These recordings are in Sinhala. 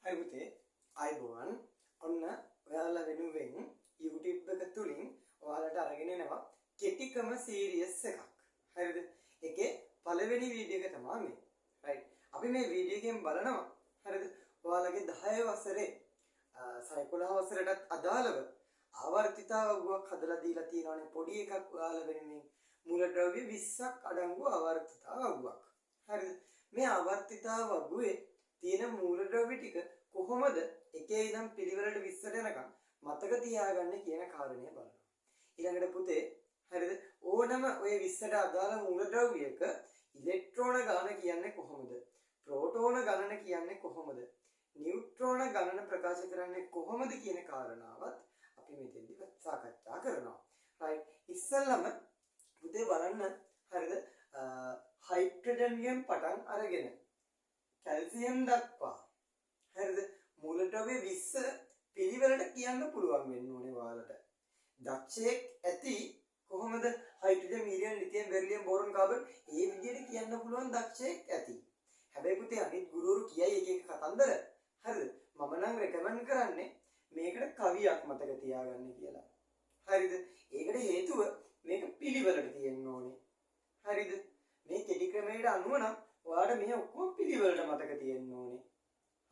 හරි පුතේ අයබෝවන් ඔන්න ඔයාලා වෙනුවෙන් YouTube එක තුලින් ඔයාලට අරගෙන එනවා කෙටිකම සීරීස් එකක්. හරිද? ඒකේ පළවෙනි වීඩියෝ එක තමයි මේ. right. අපි මේ වීඩියෝ එකෙන් බලනවා. හරිද? ඔයාලගේ 10 වසරේ සයි 11 වසරටත් අදාළව ආවර්තිතාවයක් හදලා දීලා තියෙනවානේ පොඩි එකක් ඔයාලා වෙනුවෙන් මූලද්‍රව්‍ය 20ක් අඩංගු ආවර්තිතාවයක්. හරිද? මේ ආවර්තිතාවයේ තියෙන මූලද්‍රව්‍ය ටික කොහොමද එකේ ඉඳන් පිළිවෙලට 20ට යනකම් මතක තියාගන්නේ කියන කාරණය බලනවා. ඊළඟට පුතේ හරිද ඕනම ඔය 20ට අදාළ මූලද්‍රව්‍යයක ඉලෙක්ට්‍රෝන ගණන කියන්නේ කොහොමද? ප්‍රෝටෝන ගණන කියන්නේ කොහොමද? නියුට්‍රෝන ගණන ප්‍රකාශ කරන්නේ කොහොමද කියන කාරණාවත් අපි මෙතෙන්දී සාකච්ඡා කරනවා. right. ඉස්සෙල්ලම පුතේ බලන්න හරිද හයිඩ්‍රජන්ගෙන් පටන් අරගෙන කැල්සියම් දක්වා හරිද මූලද්‍රව්‍ය 20 පිළිවෙලට කියන්න පුළුවන් වෙන්න ඕනේ ඔයාලට. දක්ෂයෙක් ඇති කොහොමද hydrogen helium lithium beryllium boron carbon ඒ විදිහට කියන්න පුළුවන් දක්ෂයෙක් ඇති. හැබැයි පුතේ අනිත් ගුරුවරු කියයි එක එක කතන්දර. හරිද? මම නම් රෙකමන්ඩ් කරන්නේ මේකට කවියක් මතක තියාගන්න කියලා. හරිද? ඒකට හේතුව මේක පිළිවෙලට තියෙන්න ඕනේ. හරිද? මේ කෙටි ක්‍රමයට අනුව නම් ඔයාලට මේ ඔක්කොම පිළිවෙලට මතක තියෙන්න ඕනේ.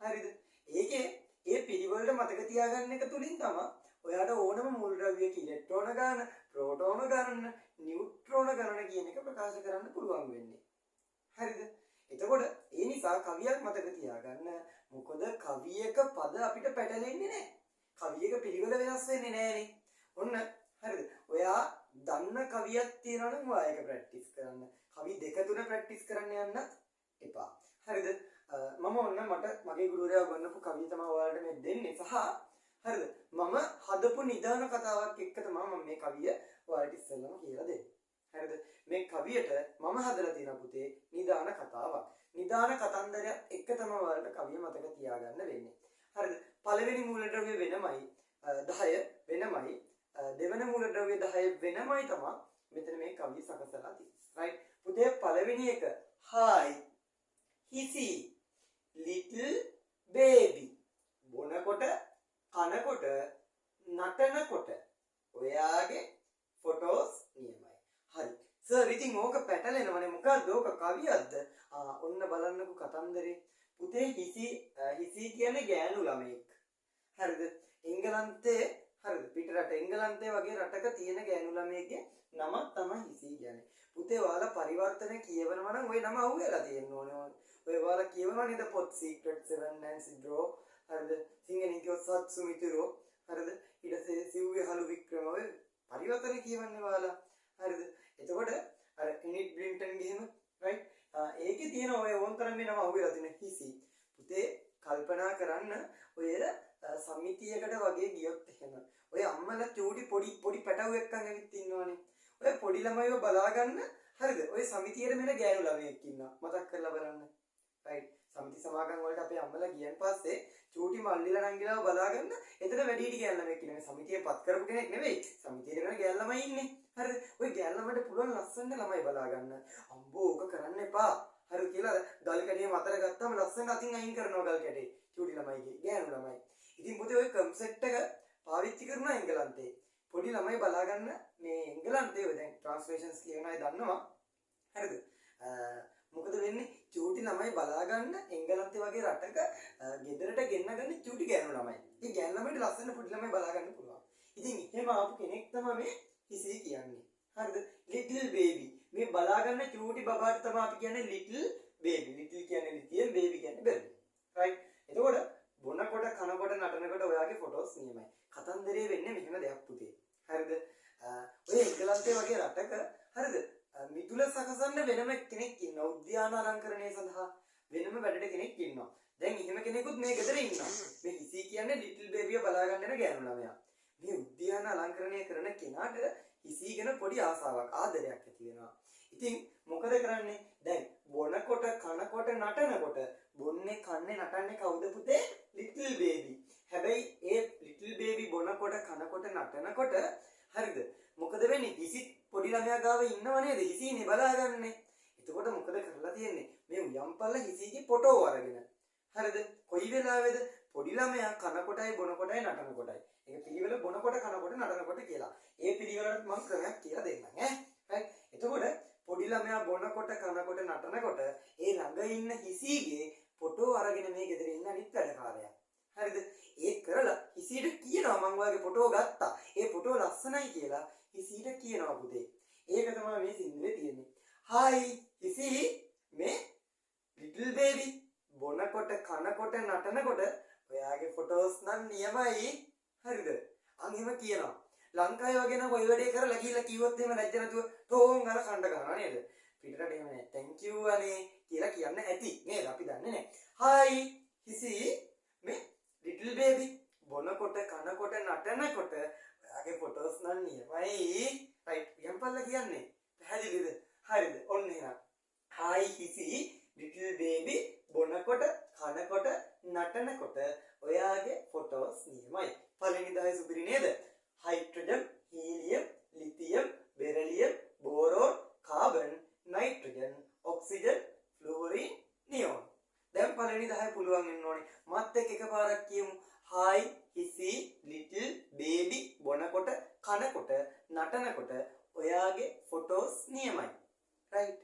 හරිද? ඒකේ ඒ පිළිවෙලට මතක තියාගන්න එක තුලින් තමයි ඔයාට ඕනම මූලද්‍රව්‍යයක ඉලෙක්ට්‍රෝන ගණන, ප්‍රෝටෝන ගණන, නියුට්‍රෝන ගණන කියන එක ප්‍රකාශ කරන්න පුළුවන් වෙන්නේ. හරිද? එතකොට ඒ නිසා කවියක් මතක තියාගන්න. මොකද කවියක පද අපිට පැටලෙන්නේ නැහැ. කවියක පිළිවෙල වෙනස් වෙන්නේ නැහනේ. ඔන්න හරිද? ඔයා දන්න කවියක් තියෙනවා නම් ඔයා ඒක ප්‍රැක්ටිස් කරන්න. කවි දෙක තුන ප්‍රැක්ටිස් කරන්න යන්නත් එපා. හරිද? මම ඔන්න මට මගේ ගුරුවරයා උගන්වපු කවිය තමයි ඔයාලට මේ දෙන්නේ සහ හරිද? මම හදපු නිදාන කතාවක් එක්ක තමයි මම මේ කවිය ඔයාලට ඉස්සෙල්ලම කියලා දෙන්නේ. හරිද? මේ කවියට මම හදලා තියෙන පුතේ නිදාන කතාවක්. නිදාන කතන්දරයක් එක්ක තමයි ඔයාලට කවිය මතක තියාගන්න වෙන්නේ. හරිද? පළවෙනි මූලද්‍රව්‍ය වෙනමයි 10 වෙනමයි දෙවන මූලද්‍රව්‍ය 10 වෙනමයි තමයි මෙතන මේ කවිය සකසලා තියෙන්නේ. right? පුතේ පළවෙනි එක hi හිසි little baby බොනකොට කනකොට නටනකොට ඔයාගේ ෆොටෝස් නියමයි. හරි. සර් ඉතින් ඕක පැටලෙනවනේ මොකද්ද ඕක කවියක්ද? ඔන්න බලන්නකෝ කතන්දරේ. පුතේ හිසි කියන්නේ ගෑනු ළමෙක්. හරිද? එංගලන්තේ හරිද? පිටරට එංගලන්තේ වගේ රටක තියෙන ගෑනු ළමයෙක්ගේ නම තමයි හිසි කියන්නේ. පුතේ ඔයාලා පරිවර්තන කියවනවා නම් ওই නම අහුවෙලා තියෙන්න ඕනේ. ඔය ඔයාලා කියවනවා නේද පොත් Secret 7 Nancy Drew හරිද? සිංහලෙන් කියොත් සත්සුමිතුරෝ හරිද? ඊට පස්සේ සිව්වේ හලු වික්‍රම ඔය පරිවර්තන කියවන්නේ ඔයාලා. හරිද? එතකොට අර ඉනිට් බ්ලින්ටන් ගිහිම right ඒකේ තියෙන ඔය වොන්තරම් වෙනම අහුවෙලා තියෙන හිසි. පුතේ කල්පනා කරන්න ඔය සමිතියකට වගේ ගියොත් එහෙම ඔය අම්මලා චූටි පොඩි පැටවු එක්කන් ඇවිත් ඉන්නවනේ. ඔය පොඩි ළමයිව බලා ගන්න හරිද? ඔය සමිතියේ මෙන්න ගෑනු ළමයෙක් ඉන්නවා. මතක් කරලා බලන්න. right සමිති සමාගම් වලට අපේ අම්මලා ගියන් පස්සේ චූටි මල්ලිලා නංගිලාව බලා ගන්න එතන වැඩි හිටි ගෑනු ළමයෙක් ඉන්නේ. සමිතියේ පත් කරපු කෙනෙක් නෙවෙයි. සමිතියේ වෙන ගෑනු ළමයි ඉන්නේ. හරිද? ඔය ගෑනු ළමයට පුළුවන් ලස්සන ළමයි බලා ගන්න. අම්බෝ ඕක කරන්න එපා. හරි කියලා ගල් කැඩේ මතර ගත්තාම ලස්සන අතින් අයින් කරනවා ගල් කැඩේ. චූටි ළමයිගේ ගෑනු ළමයි. ඉතින් පුතේ ඔය කන්සෙප්ට් එක පාවිච්චි කරනවා එංගලන්තේ. පොඩි ළමයි බලා ගන්න මේ එංගලන්තේ ඔය දැන් ට්‍රාන්ස්ලේෂන්ස් කියන අය දන්නවා. හරිද? මොකද වෙන්නේ? චූටි ළමයි බලා ගන්න එංගලන්තේ වගේ රටක ගෙදරට ගෙන්නගන්නේ චූටි ගෑනු ළමයි. ඉතින් ගෑනු ළමයිට ලස්සන පොඩි ළමයි බලා ගන්න පුළුවන්. ඉතින් එහෙම ආපු කෙනෙක් තමයි මේ හිසි කියන්නේ. හරිද? little baby. මේ බලා ගන්න චූටි බබාට තමයි අපි කියන්නේ little baby. little කියන්නේ ලිතියම් baby කියන්නේ බෙරි. right? එතකොට බොනකොට කනකොට නටනකොට ඔයාගේ ෆොටෝස් නියමයි. කතන්දරේ වෙන්නේ මෙහෙම දෙයක් පුතේ. හරිද? ඔය එංගලන්තේ වගේ රටක හරිද? මිදුල සකසන්න වෙනම කෙනෙක් ඉන්නවා. උද්‍යාන අලංකරණය සඳහා වෙනම වැඩට කෙනෙක් ඉන්නවා. දැන් එහෙම කෙනෙකුත් මේ ගෙදර ඉන්නවා. මේ හිසි කියන්නේ ලිටල් බේබිය බලා ගන්න යන ගෑනු ළමයා. මේ උද්‍යාන අලංකරණය කරන කෙනාට හිසි ගැන පොඩි ආසාවක් ආදරයක් ඇති වෙනවා. ඉතින් මොකද කරන්නේ? දැන් බොනකොට කනකොට නටනකොට බොන්නේ කන්නේ නටන්නේ කවුද පුතේ? Little baby. හැබැයි ඒ ලිටල් බේබි බොනකොට කනකොට නටනකොට හරිද? මොකද වෙන්නේ? හිසි පොඩි ළමයා ගාව ඉන්නව නේද? හිසිනේ බලාගන්නේ. එතකොට මොකද කරලා තියෙන්නේ? මේ උයම්පල්ල හිසිගේ ෆොටෝ අරගෙන. හරිද? කොයි වෙලාවේද? පොඩි ළමයා කන කොටයි බොන කොටයි නටන කොටයි. ඒක පිළිවෙල බොන කොට කන කොට නටන කොට කියලා. ඒ පිළිවෙලට මම ක්‍රමයක් කියලා දෙන්නම් ඈ. right. එතකොට පොඩි ළමයා බොන කොට කන කොට නටන කොට ඒ ළඟ ඉන්න හිසීගේ ෆොටෝ අරගෙන මේ ගෙදර ඉන්න අනිත් වැඩකාරයා. හරිද? ඒ කරලා හිසීට කියනවා මං ඔයාගේ ෆොටෝ ගත්තා. ඒ ෆොටෝ ලස්සනයි කියලා හිසීට කියනවා පුතේ. ඒක තමයි මේ සින්දුවේ තියෙන්නේ. Hi හිසී මේ little baby බොනකොට කනකොට නටනකොට ඔයාගේ ෆොටෝස් නම් නියමයි. හරිද? අන් එහෙම කියනවා. ලංකාවේ වගේ නම් ඔය වැඩේ කරලා ගිහිල්ලා කිව්වොත් එහෙම ලැජ්ජ නැතුව ටෝන් අර කණ්ඩ ගන්නවා නේද? පිටරට එහෙම නෑ. thank you අනේ කියලා කියන්න ඇති නේද? අපි දන්නේ නෑ. hi හිසී මේ little baby බොනකොට කනකොට නටනකොට ඔයාගේ ෆොටෝස් නම් නියමයි. right. යම්පල්ලා කියන්නේ. පැහැදිලිද? හරිද? ඔන්න එහෙනම්. hi හිසී little baby බොනකොට කනකොට නටනකොට ඔයාගේ ෆොටෝස් නියමයි. පළවෙනි 10 සුපිරි නේද? Hydrogen, helium, lithium, beryllium, boron, carbon, nitrogen, oxygen, fluorine, neon. දැන් පළවෙනි 10 පුළුවන් වෙන්න ඕනේ. මත් එක්ක එකපාරක් කියමු. hi හිසී little baby බොනකොට කනකොට නටනකොට ඔයාගේ ෆොටෝස් නියමයි. right.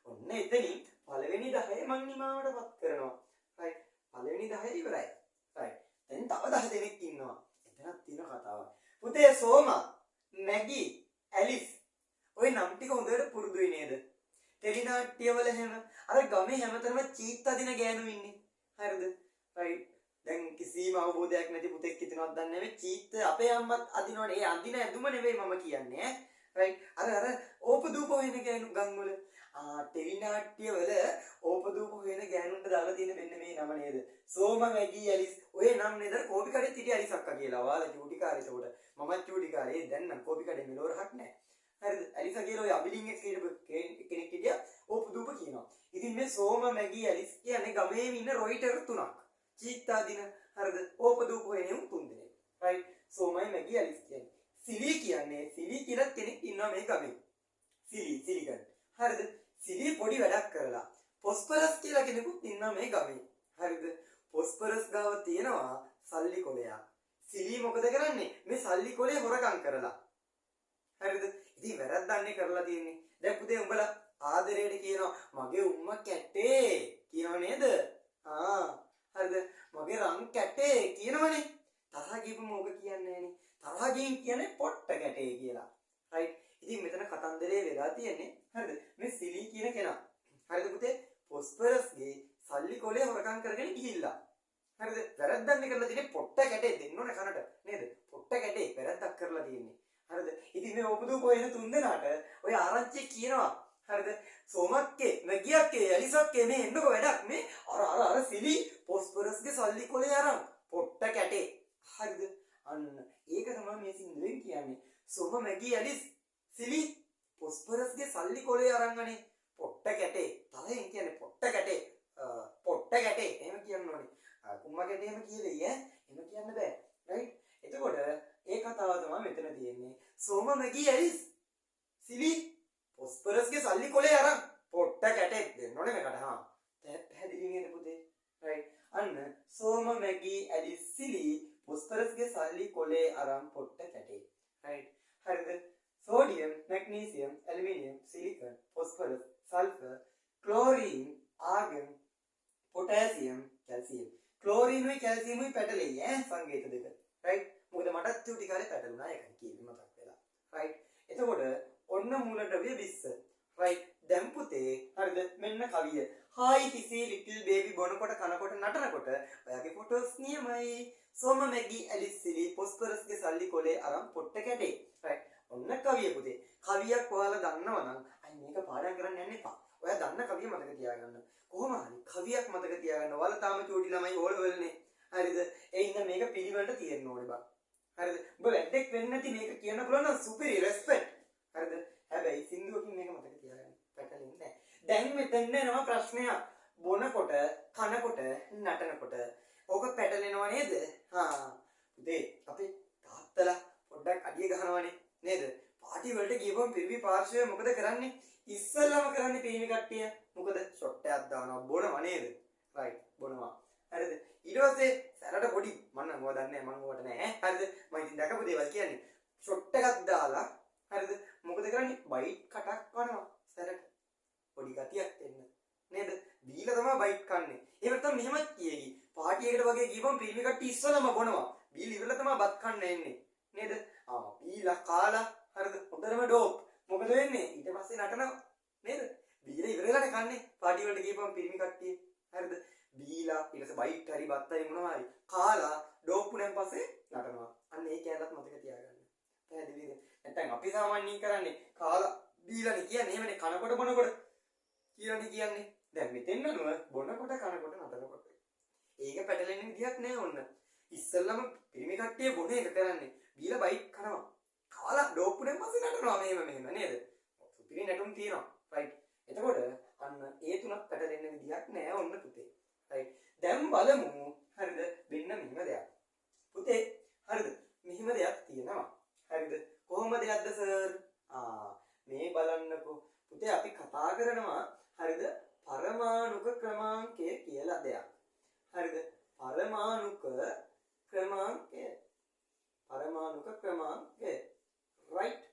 ඔන්න එතනින් පළවෙනි 10 මම නිමාවටපත් කරනවා. right. පළවෙනි 10 ඉවරයි. right. දැන් තව 10 දෙනෙක් ඉන්නවා. එතනක් තියෙන කතාවක්. පුතේ සෝමා, මැගී, ඇලිස් ඔය නම් ටික හොඳට පුරුදුයි නේද? ටෙලි නාට්‍යවල හැම අර ගමේ හැමතැනම චීත් අදින ගෑනු ඉන්නේ. හරිද? right. දැන් කිසිම අවබෝධයක් නැති පුතෙක් හිතනවත් දන්නේ නැහැ මේ චීත් අපේ අම්මත් අදිනවනේ. ඒ අදින ඇඳුම නෙවෙයි මම කියන්නේ ඈ. right. අර ඕපදූප වෙන ගෑනු ගම් වල ටෙලි නාට්‍යවල ඕපදූප වෙන ගෑනුන්ට දාලා තියෙන මෙන්න මේ නම නේද? සෝමා, මැගී, ඇලිස් ඔය නම් නේද? කෝපි කඩේ තිටි ඇලිස් අක්කා කියලා. ඔයාලා චූටි කාලේ උඩ මමත් චූටි කාලේ දැන් නම් කෝපි කඩේ මෙලොරහක් නැහැ. හරිද? ඇලිසා කියලා ඔය අබිලින් එක්ක කෙනෙක් හිටියා ඕපදූප කියනවා. ඉතින් මේ සෝමා, මැගී, ඇලිස් කියන්නේ ගමේ ඉන්න රොයිටර් තුනක්. චීත්තා දින හරිද? ඕපදූප වෙනේ තුන් දෙනෙක්. right. සෝමයි, මැගී, ඇලිස් කියන්නේ. සිලි කියන්නේ සිලි කියලා කෙනෙක් ඉන්නවා මේ ගමේ. සිලිකන්. හරිද? සිලි පොඩි වැඩක් කරලා. පොස්පරස් කියලා කෙනෙකුත් ඉන්නවා මේ ගමේ. හරිද? පොස්පරස් ගාව තියෙනවා සල්ලි කොලයක්. සිලි මොකද කරන්නේ? මේ සල්ලි කොලේ හොරකම් කරලා. හරිද? ඉතින් වැරද්දන්නේ කරලා තියෙන්නේ. දැන් පුතේ උඹලා ආදරේට කියනවා මගේ උම්මා කැටේ කියනව නේද? හරිද? මගේ රන් කැටේ කියනවනේ. තරහ ගිහම මොක කියන්නේ නෑනේ. තරහ ගින් කියන්නේ පොට්ට කැටේ කියලා. right. ඉතින් මෙතන කතන්දරේ වෙලා තියෙන්නේ හරිද? මේ සිලි කියන කෙනා. හරිද පුතේ? පොස්පරස්ගේ සල්ලි කොලේ හොරකම් කරගෙන ගිහිල්ලා. හරිද? වැරද්දන්නේ කරලා තියෙන්නේ පොට්ට කැටේ දෙන්න ඕනේ කනට නේද? පොට්ට කැටේ වැරද්දක් කරලා තියෙන්නේ. හරිද? ඉතින් මේ ඕපදූප වෙන තුන් දෙනාට ඔය ආරංචි කියනවා. හරිද? සෝමක්කේ, මැගියක්කේ, ඇලිසක්කේ මේ එන්නකො වැඩක් මේ අර සිලි පොස්පරස්ගේ සල්ලි කොලේ අරන් පොට්ට කැටේ. හරිද? අන්න ඒක තමයි මේ සින්දුවෙන් කියන්නේ. සෝම, මැගී, ඇලිස්, සිලි පොස්පරස්ගේ සල්ලි කොලේ අරන්ගනේ පොට්ට කැටේ. තරෙන් කියන්නේ පොට්ට කැටේ. පොට්ට කැටේ එහෙම කියන්න ඕනේ. කුම්මා කැටේ එහෙම කියලෙයි ඈ. එහෙම කියන්න බෑ. right. එතකොට ඒ කතාව තමයි මෙතන තියෙන්නේ. සෝම, මැගී, ඇලිස්, සිලි පොස්පරස්ගේ සල්ලි කොලේ අරන් පොට්ට කැටේ දෙන්න ඕනේ මේකට. පැහැදිලි නේද පුතේ? right. අන්න සෝම, මැගී, ඇලිස්, සිලි පොස්පරස්ගේ සල්ලි කොලේ අරන් පොට්ට කැටේ. right. හරිද? sodium, magnesium, aluminium, silicon, phosphorus, sulfur, chlorine, argon, potassium, calcium. chlorine උයි calcium උයි පැටලෙයි ඈ සංකේත දෙක. right. මොකද මටත් චූටි කාලේ පැටලුණා ඒකයි කිව්වේ මතක් වෙලා. right. එතකොට ඔන්න මූලද්‍රව්‍ය 20. right. දැන් පුතේ හරිද? මෙන්න කවිය. hi හිසී little baby බොනකොට කනකොට නටනකොට ඔයාගේ ෆොටෝස් නියමයි. සෝම, මැගී, ඇලිස්, සිලි පොස්පරස්ගේ සල්ලි කොලේ අරන් පොට්ට කැටේ. right. ඔන්න කවිය පුතේ. කවියක් ඔයාලා දන්නවා නම් අයි මේක පාඩම් කරන්න යන්න එපා. ඔයා දන්න කවිය මතක තියාගන්න. කොහොම හරි කවියක් මතක තියාගන්න. ඔයාලා තාම චූටි ළමයි ඕලවලනේ. හරිද? ඒ ඉන්න මේක පිළිවෙලට තියෙන්න ඕනේ බා. හරිද? ඔබ වැඩක් වෙන්නේ නැති මේක කියන්න පුළුවන් නම් සුපිරි රෙස්පෙක්ට්. හරිද? හැබැයි සින්දුවකින් මේක මතක තියාගන්න. පැටලෙන්නේ නැහැ. දැන් මෙතන එනවා ප්‍රශ්නයක්. බොනකොට, කනකොට, නටනකොට ඕක පැටලෙනවා නේද? පුතේ අපේ තාත්තලා පොඩ්ඩක් අඩිය ගහනවනේ නේද? පාටි වලට ගියපම පිරිවි පාර්ශවය මොකද කරන්නේ? ඉස්සෙල්ලාම කරන්නේ පිරිමි කට්ටිය. මොකද ෂොට් එකක් දානවා බොනවා නේද? right. බොනවා. හරිද? ඊට පස්සේ සැරට පොඩි බයිට් කන්නේ. ඒ නැත්තම් මෙහෙමත් කියෙකි. පාටි එකට වගේ ගිහම පිරිමි කට්ටිය ඉස්සලම බොනවා. බීලා ඉවරලා තමයි බත් කන්න එන්නේ. නේද? බීලා කාලා හරිද? හොඳටම ඩෝප්. මොකද වෙන්නේ? ඊට පස්සේ නටනවා. නේද? බීලා ඉවරලානේ කන්නේ. පාටි වලට ගිහපම පිරිමි කට්ටිය. හරිද? බීලා ඊට පස්සේ බයිට් හරි බත් හරි මොනවා හරි කාලා ඩෝප් වුණාන් පස්සේ නටනවා. අන්න ඒ කැලලත් මතක තියාගන්න. පැහැදිලිද? නැත්නම් අපි සාමාන්‍යයෙන් කරන්නේ කාලා බීලානේ කියන්නේ. එහෙමනේ කනකොට බොනකොට කියලානේ කියන්නේ. දැන් මෙතෙන් නනුව බොනකොට කනකොට නටනකොට. ඒක පැටලෙන්න විදියක් නෑ ඔන්න. ඉස්සෙල්ලම පිරිමි කට්ටිය බොන එක කරන්නේ. බීලා බයිට් කනවා. කාලා ඩෝප් වුණාන් පස්සේ නටනවා මෙහෙම නේද? සුපිරි නැටුම් තියෙනවා. රයිට්. එතකොට අන්න ඒ තුනක් පැටලෙන්න විදියක් නෑ ඔන්න පුතේ. රයිට්. දැන් බලමු හරිද? මෙන්න මෙහෙම දෙයක්. පුතේ හරිද? මෙහෙම දෙයක් තියෙනවා. හරිද? කොහොමද දෙයක්ද සර්? මේ බලන්නකෝ. පුතේ අපි කතා කරනවා හරිද? පරමාණුක ක්‍රමාංකය කියලා දෙයක්. හරිද? පරමාණුක ක්‍රමාංකය. පරමාණුක ක්‍රමාංකය. රයිට්.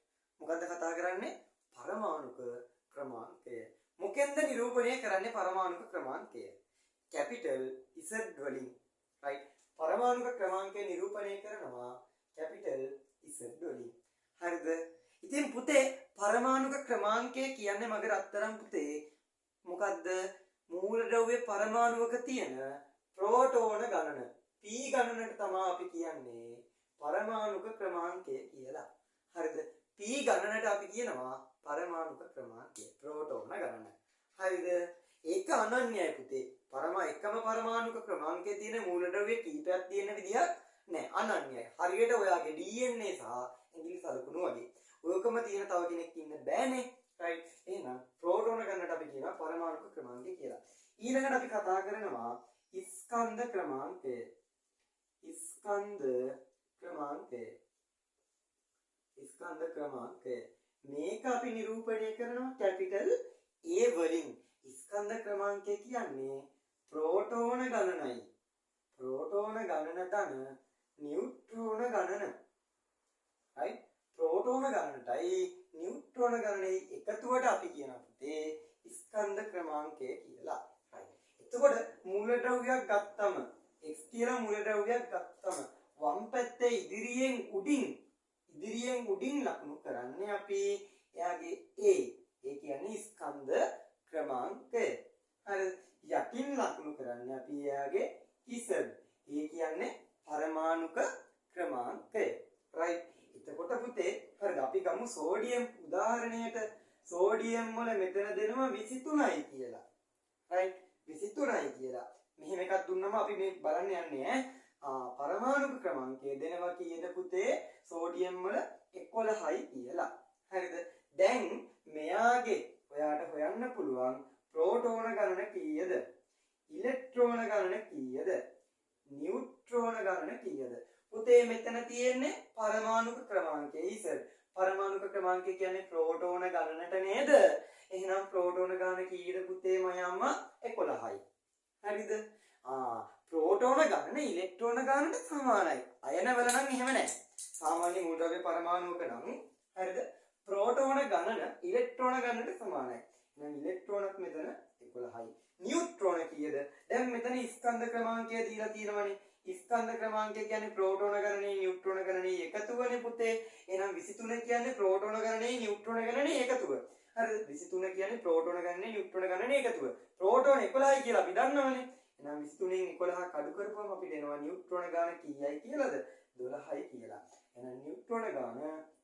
මොකද්ද කතා කරන්නේ? පරමාණුක ක්‍රමාංකය. මොකෙන්ද නිරූපණය කරන්නේ පරමාණුක ක්‍රමාංකය? කැපිටල් Z වලින්. රයිට්. පරමාණුක ක්‍රමාංකය නිරූපණය කරනවා කැපිටල් Z වලින්. හරිද? ඉතින් පුතේ පරමාණුක ක්‍රමාංකය කියන්නේ මගේ රත්තරන් පුතේ මොකද්ද? මූලද්‍රව්‍ය පරමාණුවක තියෙන ප්‍රෝටෝන ගණන P ගණනට තමයි අපි කියන්නේ පරමාණුක ක්‍රමාංකය කියලා. හරිද? P ගණනට අපි කියනවා පරමාණුක ක්‍රමාංකය ප්‍රෝටෝන ගණන. හරිද? ඒක අනන්‍යයි පුතේ. එකම පරමාණුක ක්‍රමාංකයේ තියෙන මූලද්‍රව්‍ය කීපයක් තියෙන විදිහක් නෑ. අනන්‍යයි. හරියට ඔයාගේ DNA සහ ඉංග්‍රීසි සලකුණු වගේ. ඔයකම තියෙන තව කෙනෙක් ඉන්න බෑනේ. රයිට්. එහෙනම් ප්‍රෝටෝන ගණනට අපි කියනවා පරමාණුක ක්‍රමාංකය කියලා. ඊළඟට අපි කතා කරනවා ස්කන්ධ ක්‍රමාංකය. ස්කන්ධ ක්‍රමාංකය. ස්කන්ධ ක්‍රමාංකය. මේක අපි නිරූපණය කරනවා කැපිටල් A වලින්. ස්කන්ධ ක්‍රමාංකය කියන්නේ ප්‍රෝටෝන ගණනයි. ප්‍රෝටෝන ගණන ධන නියුට්‍රෝන ගණන. right? ප්‍රෝටෝන ගණනටයි නියුට්‍රෝන ගණනේ එකතුවට අපි කියනවා පුතේ ස්කන්ධ ක්‍රමාංකය කියලා. right? එතකොට මූලද්‍රව්‍යයක් ගත්තම x කියලා මූලද්‍රව්‍යයක් ගත්තම වම් පැත්තේ ඉදිරියෙන් උඩින් ලකුණු කරන්නේ අපි එයාගේ A. ඒ කියන්නේ ස්කන්ධ ක්‍රමාංකය. හරි. යටින් ලකුණු කරන්නේ අපි එයාගේ Z. ඒ කියන්නේ පරමාණුක ක්‍රමාංකය. right? එතකොට පුතේ හරිද? අපි ගමු සෝඩියම් උදාහරණයට. සෝඩියම් වල මෙතන දෙනවා 23යි කියලා. right? 23යි කියලා. මෙහෙම එකක් දුන්නම අපි මේ බලන්න යන්නේ පරමාණුක ක්‍රමාංකය දෙනවා කීයද පුතේ? සෝඩියම් වල 11යි කියලා. හරිද? දැන් මෙයාගේ ඔයාට හොයන්න පුළුවන් ප්‍රෝටෝන ගණන කීයද? ඉලෙක්ට්‍රෝන ගණන කීයද? නියුට්‍රෝන ගණන කීයද? පුතේ මෙතන තියෙන්නේ පරමාණුක ක්‍රමාංකය Z. පරමාණුක ක්‍රමාංකය කියන්නේ ප්‍රෝටෝන ගණනට නේද? එහෙනම් ප්‍රෝටෝන ගණන කීයද පුතේ මයම්මා? 11යි. හරිද? ප්‍රෝටෝන ගණන ඉලෙක්ට්‍රෝන ගණනට සමානයි. අයන වල නම් එහෙම නැහැ. සාමාන්‍ය මූලද්‍රව්‍ය පරමාණුක නම් හරිද? ප්‍රෝටෝන ගණන ඉලෙක්ට්‍රෝන ගණනට සමානයි. එහෙනම් ඉලෙක්ට්‍රෝනත් මෙතන 11යි. නියුට්‍රෝන කීයද? දැන් මෙතන ස්කන්ධ ක්‍රමාංකය දීලා තියෙනවනේ. ස්කන්ධ ක්‍රමාංකය කියන්නේ ප්‍රෝටෝන ගණනේ නියුට්‍රෝන ගණනේ එකතුවනේ පුතේ. එහෙනම් 23 කියන්නේ ප්‍රෝටෝන ගණනේ නියුට්‍රෝන ගණනේ එකතුව. හරිද? 23 කියන්නේ ප්‍රෝටෝන ගණනේ නියුට්‍රෝන ගණනේ එකතුව. ප්‍රෝටෝන 11යි කියලා අපි දන්නවනේ. එහෙනම් 23න් 11 කඩු කරපුවම අපිට එනවා නියුට්‍රෝන ගාන කීයයි කියලාද? 12යි කියලා. එහෙනම් නියුට්‍රෝන ගාන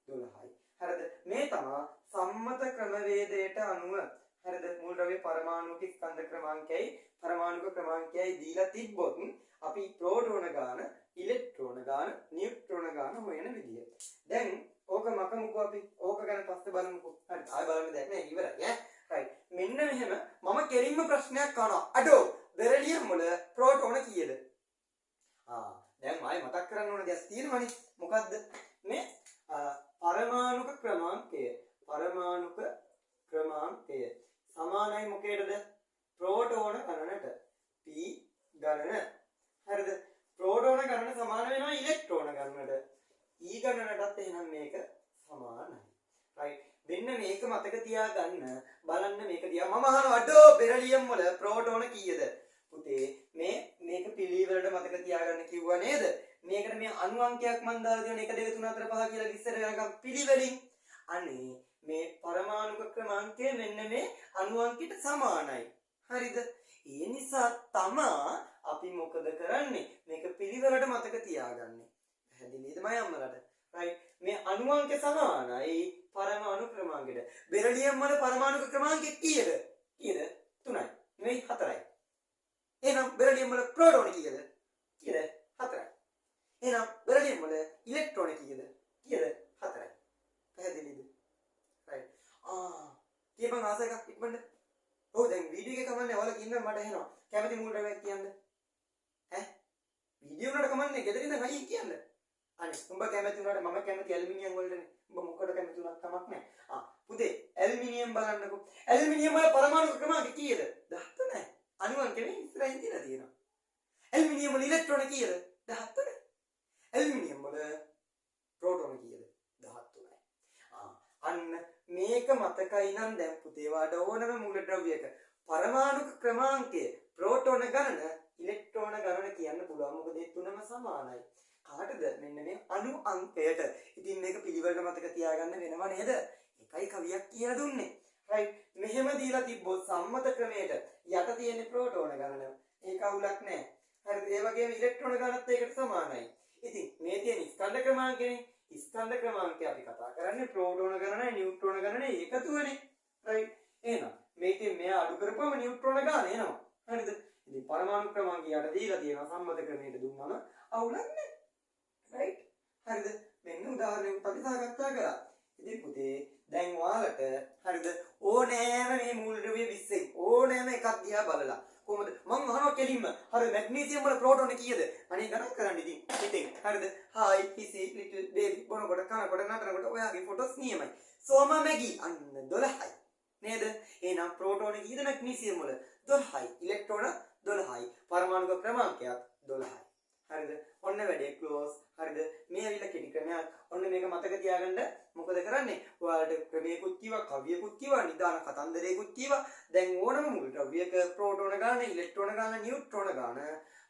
12යි. හරිද? මේ තමයි සම්මත ක්‍රමවේදයට අනුව හරිද මූලද්‍රව්‍ය පරමාණුක ස්කන්ධ ක්‍රමාංකයයි පරමාණුක ක්‍රමාංකයයි දීලා තිබ්බොත් අපි ප්‍රෝටෝන ගාන, ඉලෙක්ට්‍රෝන ගාන, නියුට්‍රෝන ගාන හොයන විදිය. දැන් ඕක මකමුකෝ අපි. ඕක ගැන පස්සේ බලමුකෝ. හරි. ආයෙ බලන්න දෙයක් නෑ ඉවරයි ඈ. right. මෙන්න මෙහෙම මම කෙලින්ම ප්‍රශ්නයක් අහනවා. අඩෝ බෙරිලියම් වල ප්‍රෝටෝන කීයද? දැන් ආයෙ මතක් කරන්න ඕන දෙයක් තියෙනවනේ. මොකද්ද? මේ පරමාණුක ක්‍රමාංකය. පරමාණුක ක්‍රමාංකය සමානයි මොකේද? ප්‍රෝටෝන ගණනට. P ගණන. හරිද? ප්‍රෝටෝන ගණන සමාන වෙනවා ඉලෙක්ට්‍රෝන ගණනට. E ගණනටත් එහෙනම් මේක සමානයි. right. මෙන්න මේක මතක තියාගන්න. බලන්න මේක දිහා. මම අහනවා අඩෝ බෙරිලියම් වල ප්‍රෝටෝන කීයද? අණු අංකයක් මන් දාලා දෙන 1 2 3 4 5 කියලා විස්තර කරගන්න පිළිවෙලින් අනේ මේ පරමාණුක ක්‍රමාංකය මෙන්න මේ අණු අංකයට සමානයි. හරිද? ඒ නිසා තමා අපි මොකද කරන්නේ? මේක පිළිවෙලට මතක තියාගන්නේ. පැහැදිලිද මම අම්මලාට? right මේ අණු අංක සමානයි පරමාණු ක්‍රමාංකයට. බෙරිලියම් වල පරමාණු ක්‍රමාංකය කීයද? 3යි. නෙවෙයි 4යි. එහෙනම් බෙරිලියම් වල ප්‍රෝටෝන කීයද? 4යි. එහෙනම් බෙරිලියම් වල ඉලෙක්ට්‍රෝන කීයද? 4යි. පැහැදිලිද? right කියපන් ආස එකක් ඉක්මනට. ඔව් දැන් වීඩියෝ එක කමන්නේ ඔයාලා කියන්න මට එනවා. කැමති මූල ද්‍රව්‍යයක් කියන්න. වීඩියෝ වලට කමන්නේ ගෙදර ඉඳන් අයියේ කියන්න. අනේ උඹ කැමති උනාට මම කැමති ඇලුමිනියම් වලටනේ. උඹ මොකටද කැමති උනත් කමක් නැහැ. පුතේ ඇලුමිනියම් බලන්නකෝ. ඇලුමිනියම් වල පරමාණු ක්‍රමාංක කීයද? 13යි. අණු අංක නෙවෙයි ඉස්සරහින් දීලා තියෙනවා. ඇලුමිනියම් වල ඉලෙක්ට්‍රෝන කීයද? 14යි. ඇලුමිනියම් වල ප්‍රෝටෝන කීයද? 13යි. අන්න මේක මතකයි නම් දැන් පුතේ වාට ඕනම මූලද්‍රව්‍යයක පරමාණු ක්‍රමාංකය ප්‍රෝටෝන ගණන ඉලෙක්ට්‍රෝන ගණන කියන්න පුළුවන්. මොකද මේ තුනම සමානයි. කාටද? මෙන්න මේ අණු අංකයට. ඉතින් මේක පිළිවෙලට මතක තියාගන්න වෙනව නේද? එකයි කවියක් කියලා දුන්නේ. right මෙහෙම දීලා තිබ්බොත් සම්මත ක්‍රමයට යට තියෙන ප්‍රෝටෝන ගණන ඒක අවුලක් නැහැ. හරිද? ඒ වගේම ඉලෙක්ට්‍රෝන ගණනත් ඒකට සමානයි. ඉතින් මේ තියෙන ස්කන්ධ ක්‍රමාංකනේ. ස්කන්ධ ක්‍රමාංකය අපි කතා කරන්නේ ප්‍රෝටෝන ගණනයි නියුට්‍රෝන ගණනයි එකතුවනේ. right එහෙනම් මේකෙන් මෙයා අඩු කරපුවම නියුට්‍රෝන ගාන එනවා. හරිද? ඉතින් පරමාණු ක්‍රමාංකයට දීලා තියෙනවා සම්මත ක්‍රමයට දුන්නම අවුලක් නැහැ. right හරිද? මෙන්න උදාහරණයක් අපි සාකච්ඡා කරා. ඉතින් පුතේ දැන් ඔයාලට හරිද ඕනෑම මේ මූලද්‍රව්‍ය 20න් ඕනෑම එකක් දිහා බලලා කොහොමද මම අහනවා කෙලින්ම හරි මැග්නීසියම් වල ප්‍රෝටෝන කීයද? අනේ ගණන් කරන්න ඉතින් හිතෙන් හරිද? හායි හිසි ලිටල් බේබි බොනකොට කනකොට නටනකොට ඔයාගේ ෆොටෝස් නියමයි. සෝම මැගි අන්න 12යි. නේද? එහෙනම් ප්‍රෝටෝන කීයද මැග්නීසියම් වල? 12යි. ඉලෙක්ට්‍රෝන 12යි. පරමාණු ක්‍රමාංකයක් 12යි. හරිද? ඔන්න වැඩේ ක්ලෝස්. හරිද? මේ ඇවිල්ලා කෙටි ක්‍රමයක්. ඔන්න මේක මතක තියාගන්න. මොකද කරන්නේ? ඔයාලට ක්‍රමයකුත් කීවා, කවියකුත් කීවා, නිදාන කතන්දරයකුත් කීවා. දැන් ඕනම මූලද්‍රව්‍යයක ප්‍රෝටෝන ගාන, ඉලෙක්ට්‍රෝන ගාන, නියුට්‍රෝන ගාන,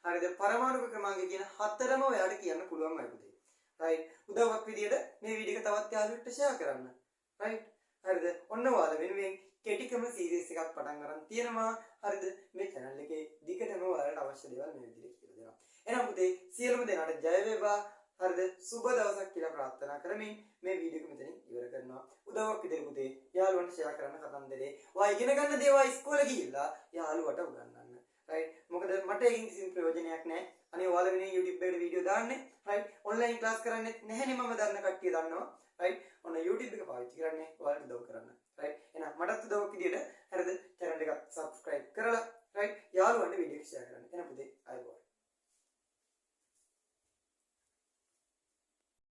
හරිද? පරමාණු ක්‍රමාංක කියන හතරම ඔයාලට කියන්න පුළුවන් අය පුතේ. right උදව්වක් විදියට මේ වීඩියෝ එක තවත් යාළුවෙක්ට ෂෙයා කරන්න. right හරිද? ඔන්න ඔයාලා වෙනුවෙන් කෙටි ක්‍රම සීරීස් එකක් පටන් ගන්න තියෙනවා. හරිද? මේ channel එකේ දිගටම ඔයාලට අවශ්‍ය දේවල් මේ විදිහට කියලා දෙනවා. එහෙනම් පුතේ සියලුම දෙනාට ජය වේවා. හරිද? සුබ දවසක් කියලා ප්‍රාර්ථනා කරමින් මේ වීඩියෝ එක මෙතනින් ඉවර කරනවා. උදව්වක් විදියට පුතේ යාළුවන්ට ෂෙයා කරන්න කතන්දරේ. ඔයා ඉගෙන ගන්න දේවල් ඉස්කෝලේ ගිහිල්ලා යාළුවට උගන්වන්න. right මොකද මට ඒකින් කිසිම ප්‍රයෝජනයක් නැහැ. අනේ ඔයාලා වෙනුවෙන් YouTube එකට වීඩියෝ දාන්නේ. right online class කරන්නේ නැහැනේ මම දන්න කට්ටිය දන්නවා. right ඔන්න YouTube එක පාවිච්චි කරන්නේ ඔයාලට උදව් කරන්න. right එහෙනම් මටත් උදව්වක් විදියට